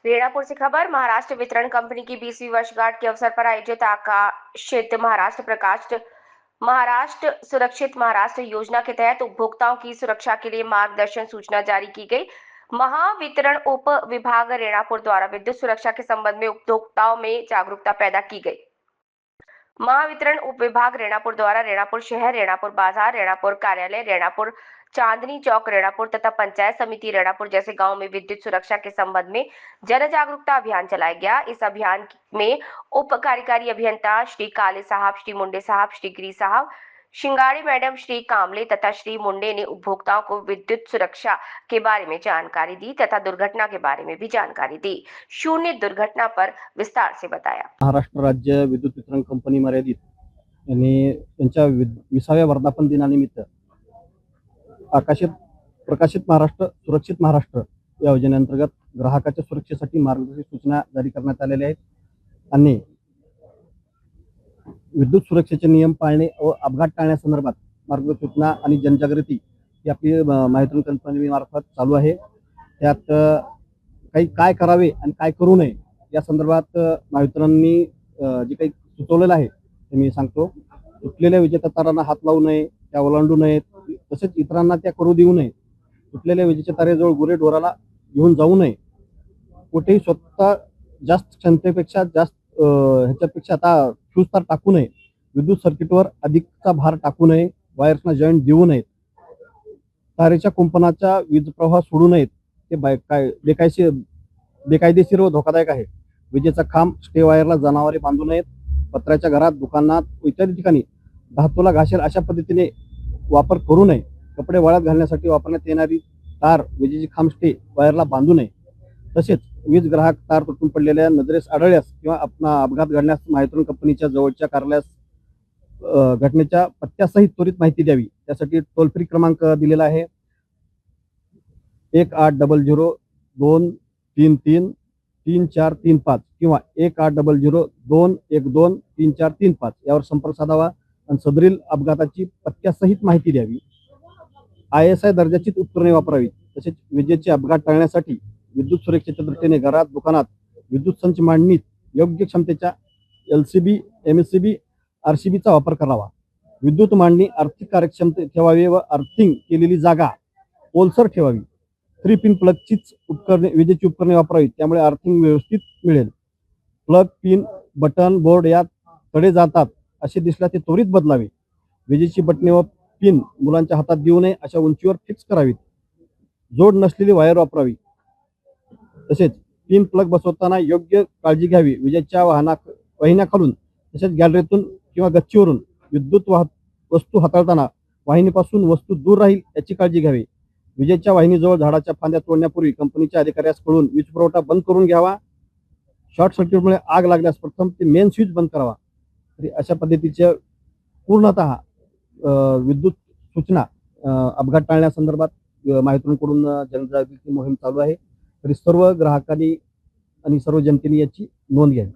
रेणापुर से खबर। महाराष्ट्र वितरण कंपनी की 20वीं वर्षगांठ के अवसर पर आयोजित आकाशित महाराष्ट्र सुरक्षित महाराष्ट्र योजना के तहत उपभोक्ताओं की सुरक्षा के लिए मार्गदर्शन सूचना जारी की गई। महावितरण उप विभाग रेणापुर द्वारा विद्युत सुरक्षा के संबंध में उपभोक्ताओं में जागरूकता पैदा की गई। महावितरण उप विभाग रेणापुर द्वारा रेणापुर शहर, रेणापुर बाजार, रेणापुर कार्यालय, रेणापुर चांदनी चौक, रेणापुर तथा पंचायत समिति रेणापुर जैसे गांव में विद्युत सुरक्षा के संबंध में जन जागरूकता अभियान चलाया गया। इस अभियान में उप कार्यकारी अभियंता श्री काले साहब, श्री मुंडे साहब, श्री गिरी साहब, शिंगाड़ी मैडम, श्री कामले तथा श्री मुंडे ने उपभोक्ताओं को विद्युत सुरक्षा के बारे में जानकारी दी तथा दुर्घटना के बारे में भी जानकारी दी। शून्य दुर्घटना पर विस्तार से बताया। महाराष्ट्र राज्य विद्युत वितरण कंपनी मर्यादित यांनी त्यांच्या 20व्या वर्धापन दिनानिमित्त प्रकाशित महाराष्ट्र सुरक्षित महाराष्ट्र या योजनेअंतर्गत ग्राहकाच्या सुरक्षेसाठी मार्गदर्शक सूचना जारी करण्यात आलेल्या आहेत आणि विद्युत सुरक्षेचे नियम पाळणे व अपघात टाळण्यासंदर्भात मार्गदर्शक सूचना आणि जनजागृती ही आपली महावितरण कंपनीमार्फत चालू आहे। त्यात काय करावे आणि काय करू नये या संदर्भात महावितरणनी जे काही सुचवलेलं आहे ते मी सांगतो। तुटलेल्या विजेच्या तारांना हात लावू नये, त्या ओलांडू नयेत, तसेच इतरांना त्या करू देऊ नये, तुटलेल्या विजेच्या तारेजवळ गुरेढोराला घेऊन जाऊ नये, कुठेही स्वतः जास्त क्षमतेपेक्षा जास्त ह्याच्यापेक्षा आता फ्यूज तार टाकू नये, विद्युत सर्किटवर अधिकचा भार टाकू नये, वायर्सना जॉईंट देऊ नयेत, तारेच्या कुंपणाचा वीज प्रवाह सोडू नयेत, ते बेकायदेशीर व धोकादायक आहे। विजेचा खांब स्टे वायरला जनावरे बांधू नयेत, पत्र्याच्या घरात, दुकानात इत्यादी ठिकाणी धातूला घासेल अशा पद्धतीने वापर करू नये, कपडे वाळत घालण्यासाठी वापरण्यात येणारी तार विजेची खांब स्टे वायरला बांधू नये, तसेच वीज ग्राहक तार तुटून पडलेल्या नजरेस आढळल्यास किंवा अपघात घडल्यास महावितरण कंपनीच्या जवळच्या कार्यालयास घटनेच्या पत्त्यासहित त्वरित माहिती द्यावी। त्यासाठी टोल फ्री क्रमांक दिलेला आहे 1800-233-3435 किंवा 1800-212-3435 यावर संपर्क साधावा आणि सदरील अपघाताची पत्त्यासहित माहिती द्यावी। ISI दर्जाची उपकरणे वापरावी। तसेच विजेचे अपघात टाळण्यासाठी विद्युत सुरक्षेच्या दृष्टीने घरात, दुकानात विद्युत संच मांडणीत योग्य क्षमतेच्या LCB, MSCB, RCBचा वापर करावा। विद्युत मांडणी आर्थिक कार्यक्षमते ठेवावी व अर्थिंग केलेली जागा ओलसर ठेवावी। 3 पिन प्लगचीच विजेची उपकरणे वापरावी, त्यामुळे अर्थिंग व्यवस्थित मिळेल। प्लग, पिन, बटन, बोर्ड यात तडे जातात असे दिसल्यास ते त्वरित बदलावे। विजेची बटणे व पिन मुलांच्या हातात देऊ नये, अशा उंचीवर फिक्स करावीत। जोड नसलेली वायर वापरावी। तसेच पिन प्लग बसवताना योग्य काळजी घ्यावी। विजेच्या वाहिन्याखालून तसेच गॅलरीतून किंवा गच्चीवरून विद्युत वस्तू हाताळताना वाहिनीपासून वस्तू दूर राहील याची काळजी घ्यावी। विजेच्या वाहिनीजवळ झाडाच्या फांद्या तोडण्यापूर्वी कंपनीच्या अधिकाऱ्यास कळून वीज पुरवठा बंद करून घ्यावा। शॉर्ट सर्किटमुळे आग लागल्यास प्रथम ते मेन स्विच बंद करावा। अशा पद्धतीचे पूर्णतः विद्युत सूचना अपघात टाळण्यासंदर्भात महावितरणकडून जनजागृती मोहीम चालू आहे। तरी सर्व ग्राहकांनी आणि सर्व जनतेने याची नोंद घ्यावी।